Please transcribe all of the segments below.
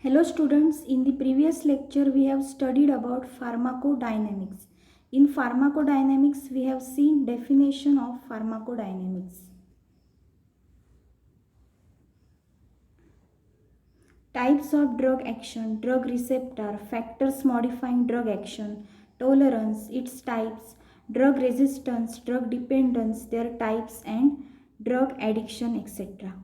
Hello students, in the previous lecture we have studied about pharmacodynamics. In pharmacodynamics we have seen definition of pharmacodynamics. Types of drug action, drug receptor, factors modifying drug action, tolerance, its types, drug resistance, drug dependence, their types and drug addiction etc.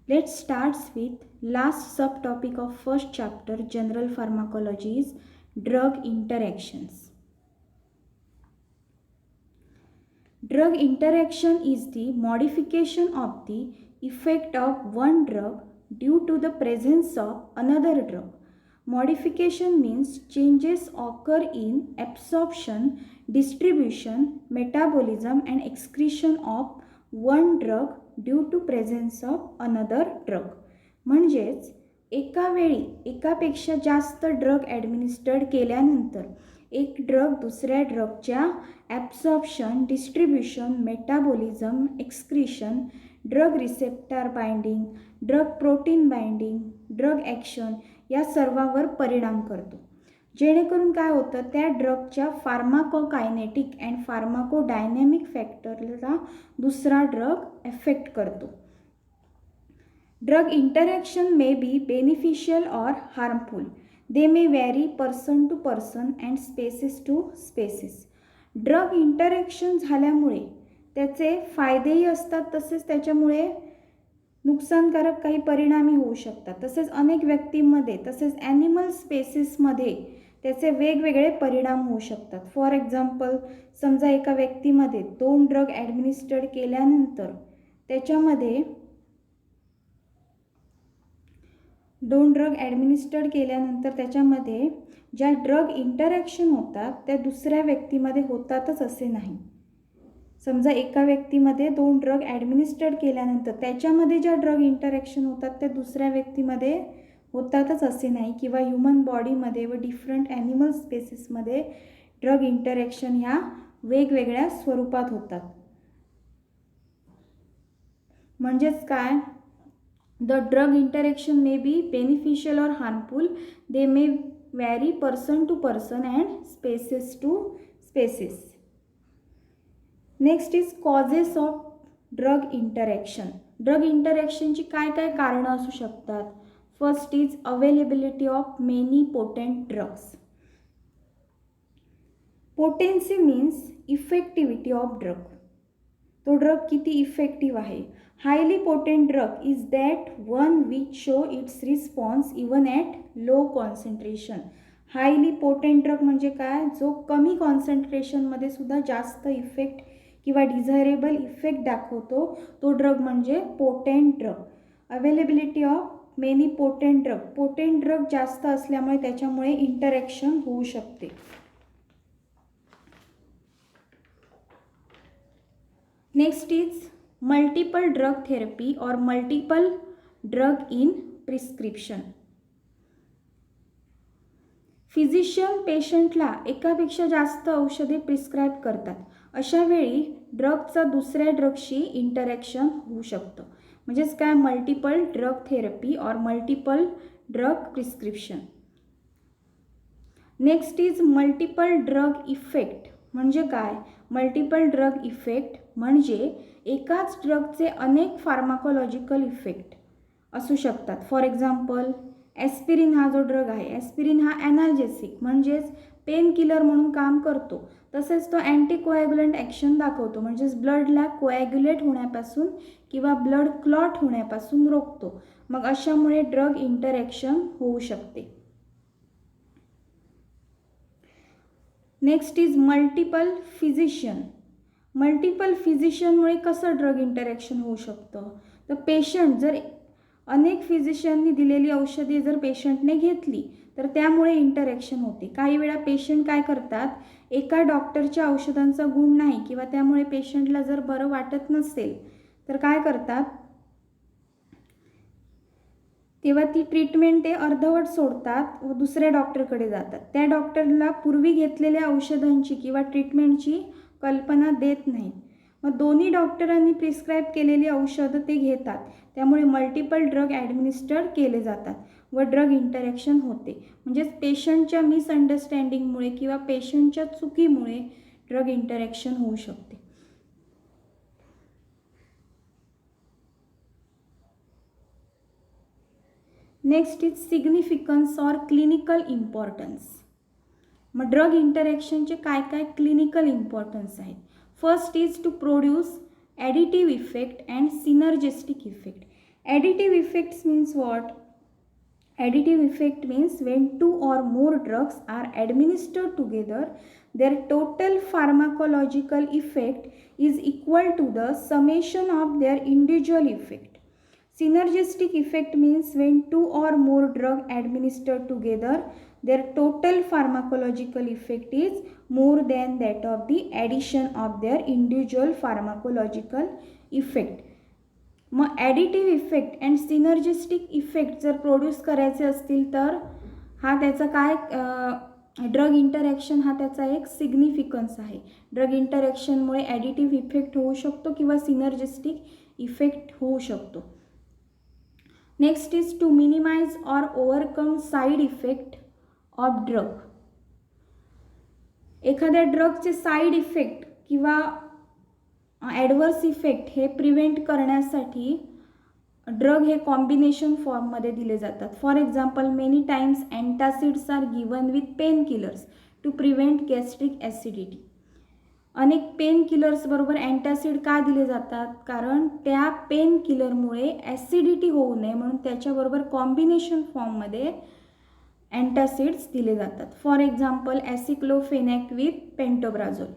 Let's start with last subtopic of first chapter general pharmacology is drug interactions. Drug interaction is the modification of the effect of one drug due to the presence of another drug. Modification means changes occur in absorption, distribution, metabolism and excretion of one drug due to presence of another drug. म्हणजेच एका वेळी एकापेक्षा जास्त drug ॲडमिनिस्टर्ड केल्यानंतर एक drug दुसऱ्या ड्रगच्या absorption, distribution, metabolism, excretion, drug receptor binding, drug protein binding, drug action या सर्वांवर परिणाम करतो. जेणेकरून काय होतं, त्या ड्रगच्या फार्माकोकायनेटिक अँड फार्माकोडायनॅमिक फॅक्टरला दुसरा ड्रग एफेक्ट करतो. Drug interaction may be beneficial or harmful. They may vary person to person and species to species. Drug interaction झाल्यामुळे त्याचे फायदेही असतात, तसेच त्याच्यामुळे नुकसानकारक काही परिणामी होऊ शकतात. तसेच अनेक व्यक्तींमध्ये तसेच ॲनिमल स्पेसिसमध्ये त्याचे वेगवेगळे परिणाम होऊ शकतात. फॉर एक्झाम्पल, समजा एका व्यक्तीमध्ये 2 ड्रग ॲडमिनिस्टर्ड केल्यानंतर त्याच्यामध्ये ज्या ड्रग इंटरॅक्शन होतात त्या दुसऱ्या व्यक्तीमध्ये होतातच असे नाही. समजा एका व्यक्तीमध्ये 2 ड्रग ॲडमिनिस्टर्ड केल्यानंतर त्याच्यामध्ये ज्या ड्रग इंटरॅक्शन होतात त्या दुसऱ्या व्यक्तीमध्ये होतातच असे नाही, किंवा ह्युमन बॉडीमध्ये व डिफरंट ॲनिमल स्पेसिसमध्ये ड्रग इंटरॅक्शन ह्या वेगवेगळ्या स्वरूपात होतात. म्हणजेच काय, the drug interaction may be beneficial or harmful. They may vary person to person and species to species. Next is causes of drug interaction. Drug इंटरॅक्शनची काय काय कारणं असू शकतात. First is availability of many potent drugs. Potency means effectivity of drug. तो drug किती effective आहे. Highly potent drug is that one which show it's response even at low concentration. Highly potent drug म्हणजे काय, जो कमी कॉन्सन्ट्रेशनमध्ये सुद्धा जास्त effect किंवा डिझायरेबल इफेक्ट दाखवतो, तो ड्रग म्हणजे potent drug. Availability of many potent drug. Potent drug जास्त असल्यामुळे त्याच्यामुळे इंटरॅक्शन होऊ शकते. Next is multiple drug therapy और multiple drug in prescription. Physician पेशंटला एकापेक्षा जास्त औषधे प्रिस्क्राईब करतात. अशा वेळी ड्रगचा दुसऱ्या ड्रगशी इंटरॅक्शन होऊ शकतं. म्हणजेच काय, मल्टिपल ड्रग थेरपी और multiple drug prescription. Next is multiple drug effect. म्हणजे काय, मल्टिपल ड्रग इफेक्ट म्हणजे एकाच ड्रगचे अनेक फार्माकोलॉजिकल इफेक्ट असू शकतात. फॉर एक्झाम्पल, ॲस्पिरिन हा जो ड्रग आहे, ॲस्पिरिन हा ॲनाल्जेसिक म्हणजेच पेन किलर म्हणून काम करतो. तसेच तो अँटीकोॲग्युलंट ॲक्शन दाखवतो, म्हणजेच ब्लडला कोॲग्युलेट होण्यापासून किंवा ब्लड क्लॉट होण्यापासून रोखतो. मग अशामुळे ड्रग इंटरॅक्शन होऊ शकते. Next is multiple physician. Multiple फिजिशियनमुळे कसं ड्रग इंटरॅक्शन होऊ शकतं. तर पेशंट जर अनेक फिजिशियननी दिलेली औषधे जर पेशंटने घेतली तर त्यामुळे इंटरॅक्शन होते. काही वेळा पेशंट काय करतात, एका डॉक्टरच्या औषधांचा गुण नाही किंवा त्यामुळे पेशंटला जर बरं वाटत नसेल तर काय करतात, तेव्हा ती ट्रीटमेंट ते अर्धवट सोडतात व दुसऱ्या डॉक्टरकडे जातात. त्या डॉक्टरला पूर्वी घेतलेल्या औषधांची किंवा ट्रीटमेंटची कल्पना देत नाहीत. मग दोन्ही डॉक्टरांनी प्रिस्क्राईब केलेली औषधं ते घेतात, त्यामुळे मल्टिपल ड्रग ॲडमिनिस्टर केले जातात व ड्रग इंटरॅक्शन होते. म्हणजेच पेशंटच्या मिसअंडरस्टँडिंगमुळे किंवा पेशंटच्या चुकीमुळे ड्रग इंटरॅक्शन होऊ शकते. Next is significance or clinical importance. मग ड्रग इंटरॅक्शनचे काय काय क्लिनिकल इम्पॉर्टन्स आहेत. First is to produce additive effect and synergistic effect. Additive effects means what? Additive effect means when two or more drugs are administered together, their total pharmacological effect is equal to the summation of their individual effect. Synergistic effect means when two or more drugs administered together, their total pharmacological effect is more than that of the addition of their individual pharmacological effect. मग additive effect and synergistic effect जर produce करायचे असतील तर हा त्याचा काय drug interaction हा त्याचा एक सिग्निफिकन्स आहे. ड्रग इंटरॅक्शनमुळे ॲडिटिव्ह इफेक्ट होऊ शकतो किंवा सिनर्जिस्टिक इफेक्ट होऊ शकतो. Next is to minimize or overcome side effect of drug. एखाद्या ड्रगचे साईड इफेक्ट किंवा ॲडवर्स इफेक्ट हे प्रिव्हेंट करण्यासाठी ड्रग हे कॉम्बिनेशन फॉर्ममध्ये दिले जातात. For example many times antacids are given with pain killers to prevent gastric acidity. अनेक पेन किलर्सबरोबर अँटासिड का दिले जातात? कारण त्या पेन किलरमुळे ॲसिडिटी होऊ नये म्हणून त्याच्याबरोबर कॉम्बिनेशन फॉर्ममध्ये अँटासिड्स दिले जातात. For example aceclofenac with pantoprazole.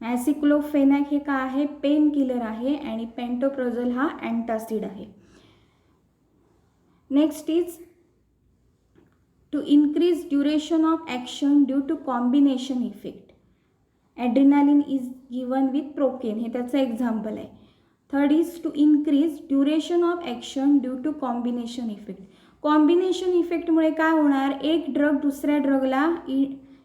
Aceclofenac हे काय आहे? पेन किलर आहे आणि पेंटोप्राझोल हा अँटासिड आहे. Next is to increase duration of action due to combination effect. Adrenaline is given with procaine, हे त्याचं एक्झाम्पल आहे. Third is to increase duration of action due to combination effect. Combination इफेक्टमुळे काय होणार? एक ड्रग दुसऱ्या ड्रगला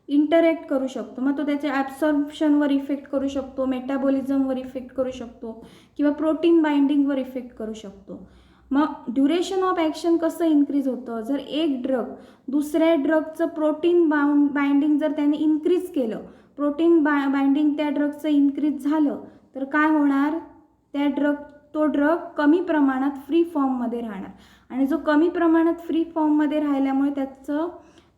interact करू शकतो, मग तो त्याच्या ॲब्सॉर्प्शनवर इफेक्ट करू शकतो, मेटाबॉलिझमवर इफेक्ट करू शकतो किंवा प्रोटीन बाइंडिंगवर इफेक्ट करू शकतो. मग ड्युरेशन ऑफ ॲक्शन कसं इन्क्रीज होतं? जर एक ड्रग दुसऱ्या ड्रगचं प्रोटीन बाइंडिंग जर त्याने इन्क्रीज केलं, प्रोटीन बाइंडिंग त्या ड्रगचं इन्क्रीज झालं तर काय होणार? तो ड्रग कमी प्रमाणात फ्री फॉर्ममध्ये राहणार आणि जो कमी प्रमाणात फ्री फॉर्ममध्ये राहिल्यामुळे त्याचं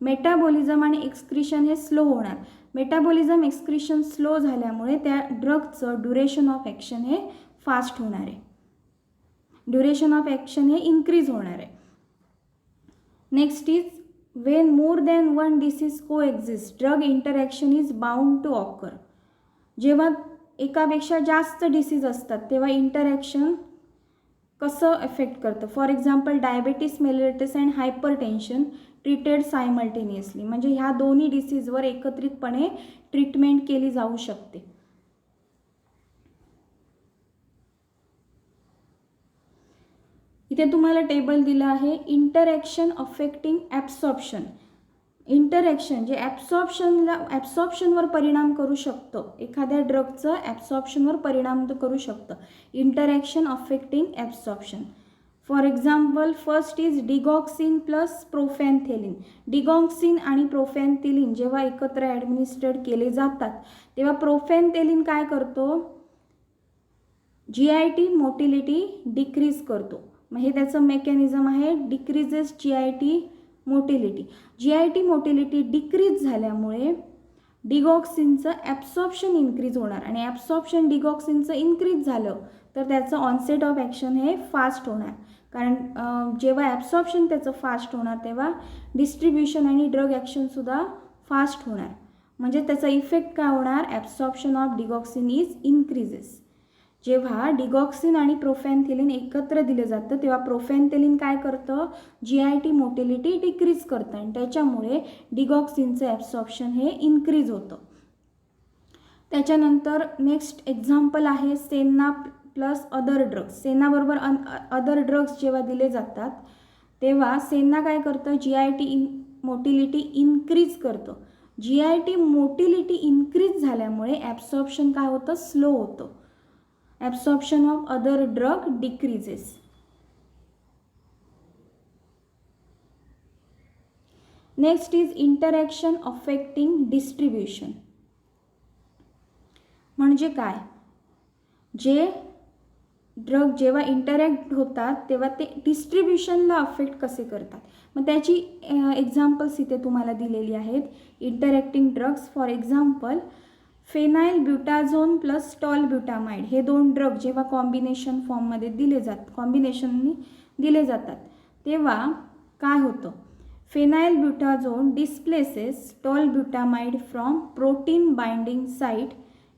मेटाबॉलिझम आणि एक्सक्रिशन हे स्लो होणार. मेटाबॉलिझम एक्सक्रिशन स्लो झाल्यामुळे त्या ड्रगचं ड्युरेशन ऑफ ॲक्शन हे फास्ट होणार आहे. ड्युरेशन ऑफ ॲक्शन हे इन्क्रीज होणार आहे. Next is when more than one disease coexist drug interaction is bound to occur. जेव्हा एकापेक्षा जास्त डिसीज असतात तेव्हा इंटरॅक्शन कसं इफेक्ट करतं? For example diabetes mellitus and hypertension treated simultaneously. म्हणजे ह्या दोन्ही डिसीजवर एकत्रितपणे ट्रीटमेंट केली जाऊ शकते. इथे तुम्हाला टेबल दिलं आहे इंटरॅक्शन अफेक्टिंग ॲब्सॉर्प्शन. इंटरॅक्शन जे ॲब्सॉर्प्शनवर परिणाम करू शकतं, एखाद्या ड्रगचं ॲब्सॉर्प्शनवर परिणाम करू शकतं. Interaction affecting absorption. For example first is digoxin plus propantheline. Digoxin आणि प्रोफॅनथेलिन जेव्हा एकत्र ॲडमिनिस्टर्ड केले जातात तेव्हा प्रोफॅनथेलिन काय करतो? GIT मोटिलिटी डिक्रीज करतो. मग हे त्याचं मेकॅनिझम आहे, decreases GIT motility. GIT motility decrease झाल्यामुळे डिगॉक्सिनचं ॲब्सॉर्प्शन इन्क्रीज होणार आणि ॲब्सॉर्प्शन डिगॉक्सिनचं इन्क्रीज झालं तर त्याचं ऑनसेट ऑफ ॲक्शन हे फास्ट होणार. कारण जेव्हा ॲब्सॉर्प्शन त्याचं फास्ट होणार तेव्हा डिस्ट्रीब्युशन आणि ड्रग ॲक्शनसुद्धा फास्ट होणार. म्हणजे त्याचा इफेक्ट काय होणार? Absorption of digoxin is increases. जेव्हा डिगॉक्सिन आणि प्रोफॅनथेलिन एकत्र दिलं जातं तेव्हा प्रोफॅनथेलिन काय करतं? GIT मोटिलिटी डिक्रीज करतं आणि त्याच्यामुळे डिगॉक्सिनचं ॲब्सॉर्प्शन हे इन्क्रीज होतं. त्याच्यानंतर नेक्स्ट एक्झाम्पल आहे सेना प्लस अदर ड्रग्स. सेनाबरोबर अदर ड्रग्स जेव्हा दिले जातात तेव्हा सेना काय करतं? GIT मोटिलिटी इन्क्रीज करतं. GIT मोटिलिटी इन्क्रीज झाल्यामुळे ॲब्सॉर्प्शन काय होतं? स्लो होतं. Absorption of other drug decreases. Next is interaction affecting distribution. म्हणजे काय, जे ड्रग जेव्हा इंटरॅक्ट होतात तेव्हा ते डिस्ट्रीब्युशनला अफेक्ट कसे करतात. मग त्याची एक्झाम्पल्स इथे तुम्हाला दिलेली आहेत. Interacting drugs, for example phenylbutazone plus tolbutamide, हे 2 ड्रग जेव्हा कॉम्बिनेशन फॉर्ममध्ये कॉम्बिनेशननी दिले जातात तेव्हा काय होतं, phenylbutazone displaces tolbutamide from protein binding site,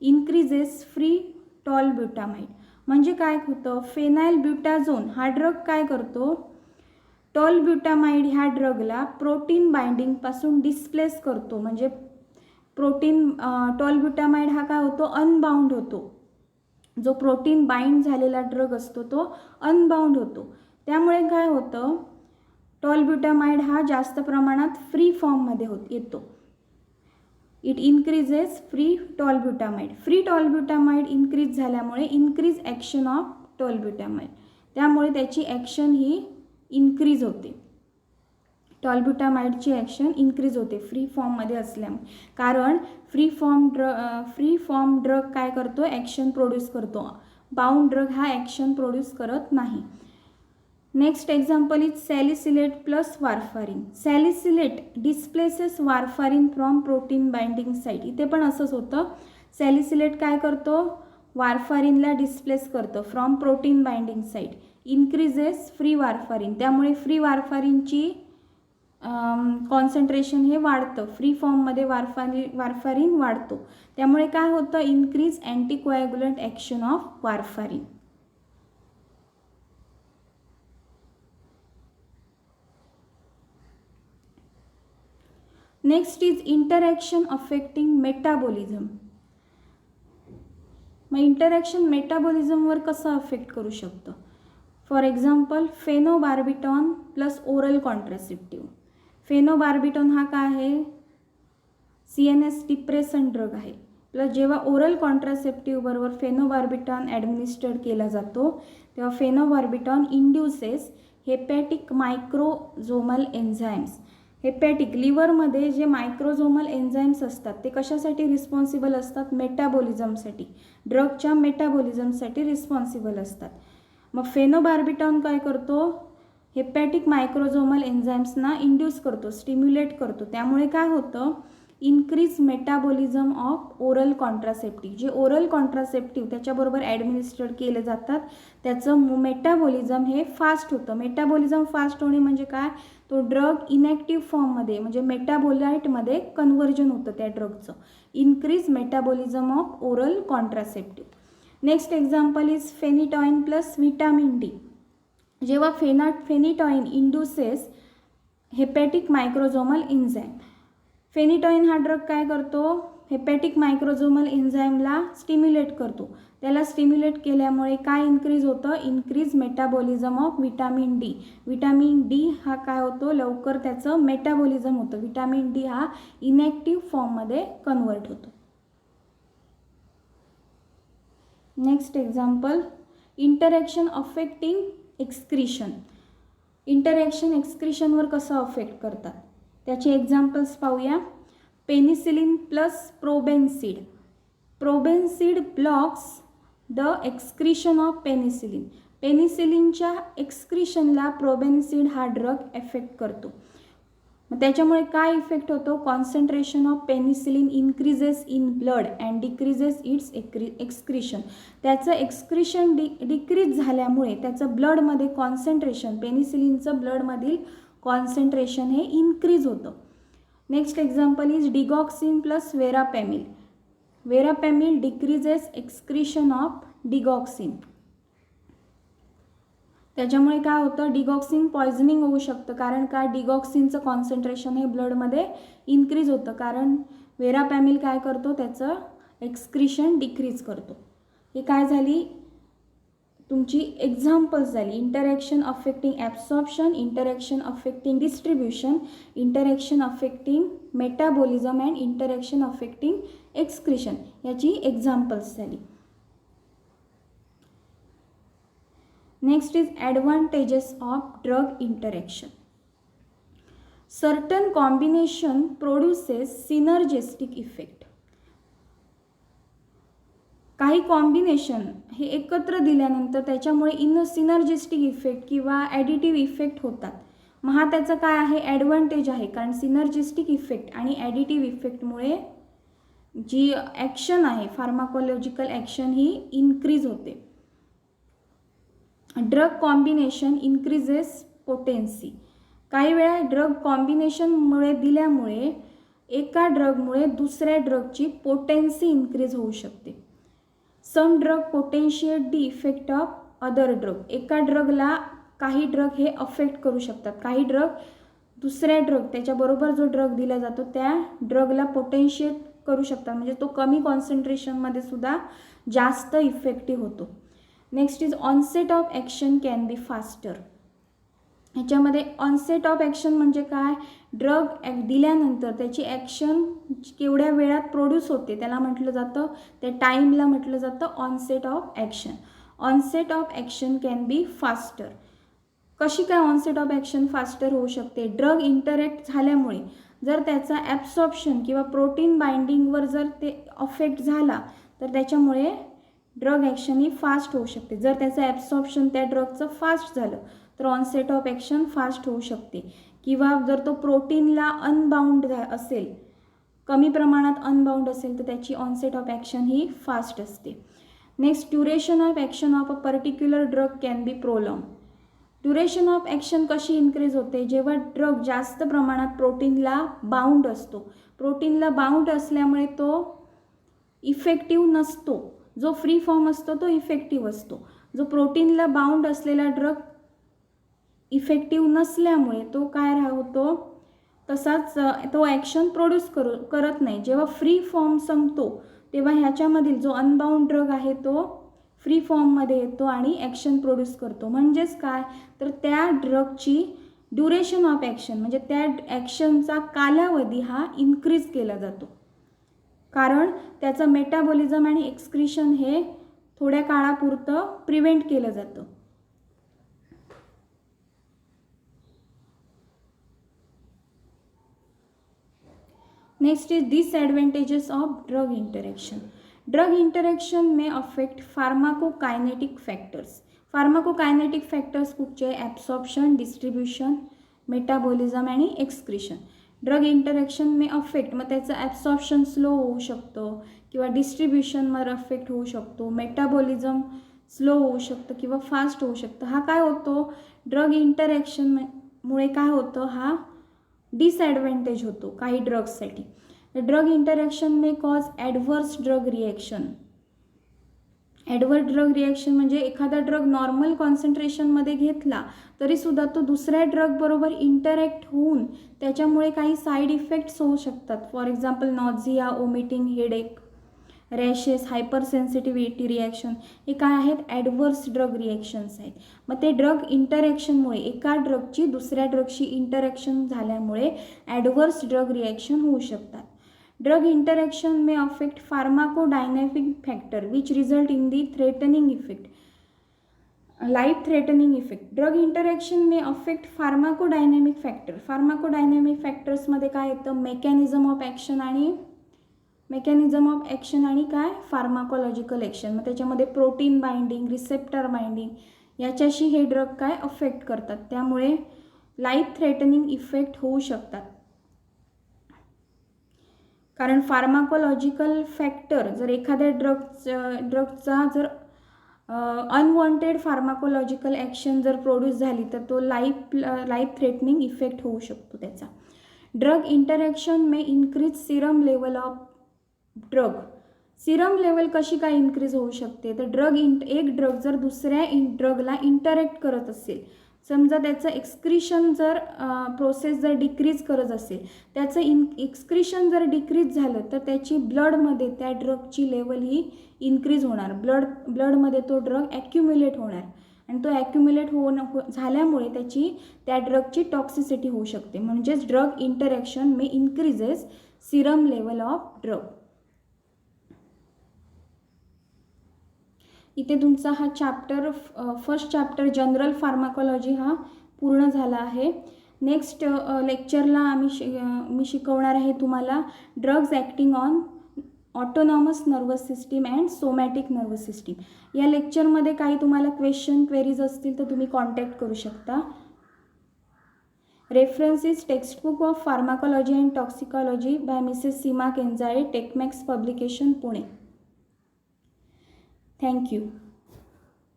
increases free tolbutamide. म्हणजे काय होतं, फेनाइल ब्युटाझोन हा ड्रग काय करतो, टॉलब्युटामाइड ह्या ड्रगला प्रोटीन बाइंडिंगपासून डिस्प्लेस करतो. म्हणजे टॉलब्युटामाइड हा काय होतो, अनबाउंड होतो. जो प्रोटीन बाइंड झालेला ड्रग असतो तो अनबाउंड होतो. त्यामुळे काय होतं, टॉलब्युटामाइड हा जास्त प्रमाणात फ्री फॉर्ममध्ये येतो. It increases free tolbutamide. Free tolbutamide increase झाल्यामुळे इन्क्रीज ॲक्शन ऑफ टॉलब्युटामाइड, त्यामुळे त्याची ॲक्शन ही इन्क्रीज होते. टॉलब्युटामाइडची ॲक्शन इन्क्रीज होते फ्री फॉर्ममध्ये असल्यामुळे. कारण फ्री फॉर्म ड्रग काय करतो, ॲक्शन प्रोड्यूस करतो. बाउंड ड्रग हा ॲक्शन प्रोड्यूस करत नाही. Next example is salicylate plus warfarin. Salicylate displaces warfarin from protein binding site. इथे पण असंच होतं, सॅलिसिलेट काय करतो, वारफारिनला डिस्प्लेस करतं from protein binding site, increases free warfarin. त्यामुळे फ्री वारफारिनची कॉन्सन्ट्रेशन हे वाढतं. फ्री फॉर्ममध्ये वारफारिन वाढतो. त्यामुळे काय होतं, increase anticoagulant action of warfarin. Next is interaction affecting metabolism. मग इंटरॅक्शन मेटाबॉलिझमवर कसं अफेक्ट करू शकतं. For example phenobarbitone plus oral contraceptive. Phenobarbitone हा काय आहे, CNS डिप्रेसंट ड्रग आहे. प्लस जेव्हा ओरल कॉन्ट्रासेप्टिव्ह बरोबर फेनोबार्बिटॉन ॲडमिनिस्टर्ड केला जातो तेव्हा फेनोबार्बिटॉन इंड्युसेस हेपॅटिक मायक्रोझोमल एन्झाईम्स. हेपॅटिक लिव्हरमध्ये जे मायक्रोझोमल एन्झाईम्स असतात ते कशासाठी रिस्पॉन्सिबल असतात, मेटाबॉलिझमसाठी, ड्रगच्या मेटाबॉलिझमसाठी रिस्पॉन्सिबल असतात. मग फेनोबार्बिटॉन काय करतो, हेपॅटिक मायक्रोझोमल एन्झाईम्सना इंड्यूस करतो, स्टिम्युलेट करतो. त्यामुळे काय होतं, increase metabolism of oral contraceptive. जे ओरल कॉन्ट्रासेप्टिव्ह त्याच्याबरोबर ॲडमिनिस्टर्ड केले जातात त्याचं मेटाबॉलिझम हे फास्ट होतं. मेटाबॉलिझम फास्ट होणे म्हणजे काय, तो ड्रग इनॅक्टिव्ह फॉर्ममध्ये म्हणजे मेटाबोलाइटमध्ये कन्व्हर्जन होतं त्या ड्रगचं. Increase metabolism of oral contraceptive. Next example is phenytoin plus vitamin D. जेव्हा phenytoin induces hepatic microsomal enzyme. Phenytoin हा ड्रग काय करतो, हेपॅटिक मायक्रोझोमल एन्झाईमला स्टिम्युलेट करतो. त्याला स्टिम्युलेट केल्यामुळे काय इन्क्रीज होतं, increase metabolism of vitamin D. Vitamin D हा काय होतो, लवकर त्याचं मेटाबॉलिझम होतं. व्हिटॅमिन डी हा इनॅक्टिव्ह फॉर्ममध्ये कन्वर्ट होतो. Next example interaction affecting excretion. Interaction एक्सक्रिशनवर कसं अफेक्ट करतात त्याचे एक्झाम्पल्स पाहूया. Penicillin plus probenecid. Probenecid blocks the excretion of penicillin. पेनिसिलिनच्या एक्सक्रिशनला प्रोबेन्सिड हा ड्रग एफेक्ट करतो. मग त्याच्यामुळे काय इफेक्ट होतो, concentration of penicillin increases in blood and decreases its excretion. त्याचं एक्सक्रिशन डिक्रीज झाल्यामुळे त्याचं ब्लडमध्ये कॉन्सन्ट्रेशन, पेनिसिलिनचं ब्लडमधील कॉन्सन्ट्रेशन हे इन्क्रीज होतं. Next example is digoxin plus verapamil. Verapamil decreases excretion of digoxin. त्याच्यामुळे काय होतं, डिगॉक्सिन पॉयझनिंग होऊ शकतं. कारण काय, डिगॉक्सिनचं कॉन्सन्ट्रेशन हे ब्लडमध्ये इन्क्रीज होतं. कारण वेरापॅमिल काय करतो, त्याचं एक्सक्रिशन डिक्रीज करतो. हे काय झाली तुमची एक्झाम्पल्स झाली. Interaction affecting absorption, interaction affecting distribution, interaction affecting metabolism and interaction affecting excretion याची एक्झाम्पल्स झाली. Next is advantages of drug interaction. Certain combination produces synergistic effect. काही कॉम्बिनेशन हे एकत्र दिल्यानंतर त्याच्यामुळे सिनर्जिस्टिक इफेक्ट किंवा ॲडिटिव्ह इफेक्ट होतात. मग हा त्याचा काय आहे, ॲडव्हान्टेज आहे. कारण सिनर्जिस्टिक इफेक्ट आणि ॲडिटिव्ह इफेक्टमुळे जी ॲक्शन आहे, फार्माकोलॉजिकल ॲक्शन ही इन्क्रीज होते. Drug combination increases potency. काही वेळा ड्रग कॉम्बिनेशनमुळे दिल्यामुळे एका ड्रगमुळे दुसऱ्या ड्रगची पोटेन्सी इन्क्रीज होऊ शकते. Some drug potentiate the effect of other drug. एका ड्रगला काही ड्रग हे अफेक्ट करू शकतात. काही ड्रग दुसऱ्या ड्रग त्याच्याबरोबर जो ड्रग दिला जातो त्या ड्रगला पोटेन्शिएट करू शकतात, म्हणजे तो कमी कॉन्सन्ट्रेशनमध्ये सुद्धा जास्त इफेक्टिव्ह होतो. Next is onset of action can be faster. ह्याच्यामध्ये ऑनसेट ऑफ ॲक्शन म्हणजे काय, ड्रग दिल्यानंतर त्याची ॲक्शन केवढ्या वेळात प्रोड्यूस होते त्याला म्हटलं जातं, त्या टाईमला म्हटलं जातं onset of action. Onset of action can be faster. कशी काय ऑनसेट ऑफ ॲक्शन फास्टर होऊ शकते, ड्रग इंटरॅक्ट झाल्यामुळे जर त्याचा ॲब्सॉर्प्शन किंवा प्रोटीन बाइंडिंगवर जर ते अफेक्ट झाला तर त्याच्यामुळे ड्रग ॲक्शन ही फास्ट होऊ शकते. जर त्याचं ॲब्सॉर्प्शन त्या ड्रगचं फास्ट झालं तर ऑनसेट ऑफ ॲक्शन फास्ट होऊ शकते. किंवा जर तो प्रोटीनला अनबाउंड असेल, कमी प्रमाणात अनबाउंड असेल तर त्याची ऑनसेट ऑफ ॲक्शन ही फास्ट असते. Next, duration of action of a particular drug can be prolong. Duration of action कशी इन्क्रीज होते, जेव्हा ड्रग जास्त प्रमाणात प्रोटीनला बाउंड असतो. प्रोटीनला बाउंड असल्यामुळे तो इफेक्टिव्ह नसतो. जो फ्री फॉर्म असतो तो इफेक्टिव्ह असतो. जो प्रोटीनला बाउंड असलेला ड्रग इफेक्टिव्ह नसल्यामुळे तो काय होतो, तसाच तो ॲक्शन प्रोड्यूस करत नाही. जेव्हा फ्री फॉर्म संपतो तेव्हा ह्याच्यामधील जो अनबाउंड ड्रग आहे तो फ्री फॉर्ममध्ये येतो आणि ॲक्शन प्रोड्यूस करतो. म्हणजेच काय, तर त्या ड्रगची ड्युरेशन ऑफ ॲक्शन म्हणजे त्या ॲक्शनचा कालावधी हा इन्क्रीज केला जातो. कारण त्याचं मेटाबॉलिझम आणि एक्सक्रिशन हे थोड्या काळापुरतं प्रिव्हेंट केलं जातं. Next is disadvantages of drug interaction. Drug interaction may affect pharmacokinetic factors. Pharmacokinetic factors कुठचे, ॲब्सॉर्प्शन, डिस्ट्रीब्युशन, मेटाबॉलिझम आणि excretion. Drug interaction may affect, मग त्याचं ॲब्सॉर्प्शन स्लो होऊ शकतं किंवा डिस्ट्रीब्युशनवर अफेक्ट होऊ शकतो, मेटाबॉलिझम स्लो होऊ शकतं किंवा फास्ट होऊ शकतं. हा काय होतो, ड्रग इंटरॅक्शनमुळे काय होतं, हा डिसॲडव्हान्टेज होतो काही ड्रग्ससाठी. Drug interaction may cause adverse drug reaction. Adverse drug reaction म्हणजे एखादा ड्रग नॉर्मल कॉन्सन्ट्रेशनमध्ये घेतला तरीसुद्धा तो दुसऱ्या ड्रगबरोबर इंटरॅक्ट होऊन त्याच्यामुळे काही साईड इफेक्ट्स होऊ शकतात. For example nausea, vomiting, headache, rashes, hyper sensitivity reaction, हे काय आहेत, ॲडव्हर्स ड्रग रिॲक्शन्स आहेत. मग ते ड्रग इंटरॅक्शनमुळे एका ड्रगची दुसऱ्या ड्रगशी इंटरॅक्शन झाल्यामुळे ॲडव्हर्स ड्रग रिॲक्शन होऊ शकतात. Drug interaction may affect pharmacodynamic factor which result in the threatening effect, life threatening effect. Drug interaction may affect pharmacodynamic factor. Pharmacodynamic फॅक्टर्समध्ये काय येतं, मेकॅनिझम ऑफ ॲक्शन आणि काय, फार्माकोलॉजिकल ॲक्शन. मग त्याच्यामध्ये प्रोटीन बाइंडिंग, रिसेप्टर बाइंडिंग याच्याशी हे drug काय अफेक्ट करतात, त्यामुळे लाईफ थ्रेटनिंग इफेक्ट होऊ शकतात. कारण फार्माकोलॉजिकल फॅक्टर जर एखाद्या ड्रगचा जर अनवॉन्टेड फार्माकोलॉजिकल ॲक्शन जर प्रोड्यूस झाली तर तो लाईफ थ्रेटनिंग इफेक्ट होऊ शकतो त्याचा. Drug interaction may increase Serum level of drug. Serum level कशी काय इन्क्रीज होऊ शकते, तर एक ड्रग जर दुसऱ्या ड्रगला इंटरॅक्ट करत असेल, समजा त्याचं एक्सक्रिशन जर प्रोसेस जर डिक्रीज करत असेल, त्याचं एक्सक्रिशन जर डिक्रीज झालं तर त्याची ब्लडमध्ये त्या ड्रगची लेवल ही इन्क्रीज होणार. ब्लडमध्ये तो ड्रग ॲक्युम्युलेट होणार आणि तो ॲक्युम्युलेट झाल्यामुळे त्या ड्रगची टॉक्सिसिटी होऊ शकते. म्हणजेच drug interaction may increases Serum level of drug. इथे तुमचा हा chapter first chapter general pharmacology हा पूर्ण झाला आहे. नेक्स्ट लेक्चरला मी शिकवणार आहे तुम्हाला drugs acting on autonomous nervous system and somatic nervous system. या लेक्चरमध्ये काही तुम्हाला क्वेरीज असतील तर तुम्ही कॉन्टॅक्ट करू शकता. References textbook of pharmacology and toxicology by Mrs Seema Kenjale, Techmax publication, Pune. Thank you.